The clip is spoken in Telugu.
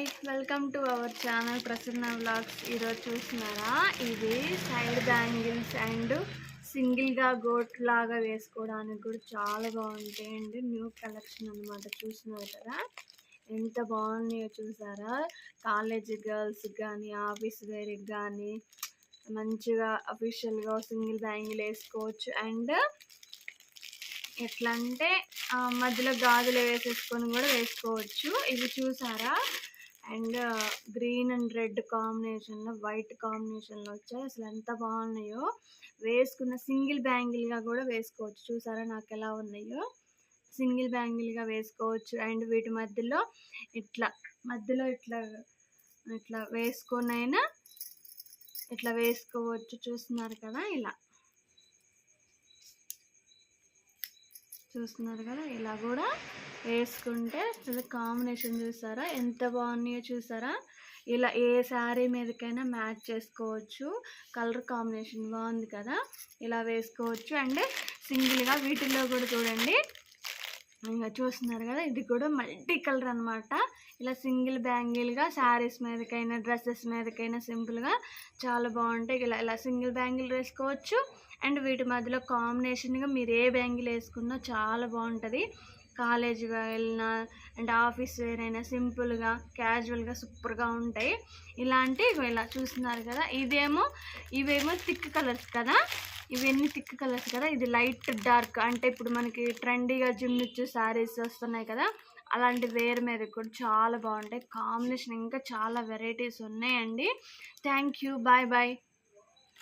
Hi welcome to our channel Prasanna vlogs. ఈరోజు చూస్తున్నారా, ఇవి సైడ్ బ్యాంగిల్స్ అండ్ సింగిల్గా గోట్ లాగా వేసుకోవడానికి కూడా చాలా బాగుంటాయండి. న్యూ కలెక్షన్ అనమాట. చూస్తున్నారు కదా ఎంత బాగున్నాయో చూసారా. కాలేజ్ గర్ల్స్ కానీ ఆఫీస్ వేర్కి కానీ మంచిగా అఫీషియల్గా సింగిల్ బ్యాంగిల్ వేసుకోవచ్చు. అండ్ ఎట్లా అంటే మధ్యలో గాజులు వేసేసుకొని కూడా వేసుకోవచ్చు. ఇవి చూసారా, అండ్ గ్రీన్ అండ్ రెడ్ కాంబినేషన్లో వైట్ కాంబినేషన్లో వచ్చాయి. అసలు ఎంత బాగున్నాయో. వేసుకున్న సింగిల్ బ్యాంగిల్గా కూడా వేసుకోవచ్చు. చూసారా నాకు ఎలా ఉన్నాయో. సింగిల్ బ్యాంగిల్గా వేసుకోవచ్చు. అండ్ వీటి మధ్యలో ఇట్లా ఇట్లా వేసుకొనైనా ఇట్లా వేసుకోవచ్చు. చూస్తున్నారు కదా, ఇలా కూడా వేసుకుంటే అసలు కాంబినేషన్ చూసారా ఎంత బాగున్నాయో. చూసారా, ఇలా ఏ శారీ మీదకైనా మ్యాచ్ చేసుకోవచ్చు. కలర్ కాంబినేషన్ బాగుంది కదా, ఇలా వేసుకోవచ్చు. అండ్ సింగిల్గా వీటిల్లో కూడా చూడండి, ఇంకా చూస్తున్నారు కదా, ఇది కూడా మల్టీ కలర్ అనమాట. ఇలా సింగిల్ బ్యాంగిల్గా శారీస్ మీదకైనా డ్రెస్సెస్ మీదకైనా సింపుల్గా చాలా బాగుంటాయి. ఇలా సింగిల్ బ్యాంగిల్ వేసుకోవచ్చు. అండ్ వీటి మధ్యలో కాంబినేషన్గా మీరు ఏ బ్యాంగిల్ వేసుకున్నా చాలా బాగుంటుంది. కాలేజీగా వెళ్ళినా అండ్ ఆఫీస్ వేర్ అయినా సింపుల్గా క్యాజువల్గా సూపర్గా ఉంటాయి. ఇలా చూస్తున్నారు కదా, ఇవేమో థిక్ కలర్స్ కదా, ఇవన్నీ థిక్ కలర్స్ కదా. ఇది లైట్ డార్క్, అంటే ఇప్పుడు మనకి ట్రెండీగా జిమ్ ఇచ్చే శారీస్ వస్తున్నాయి కదా, అలాంటి వేర్ మీద కూడా చాలా బాగుంటాయి. కాంబినేషన్ ఇంకా చాలా వెరైటీస్ ఉన్నాయండి. Thank you, bye bye.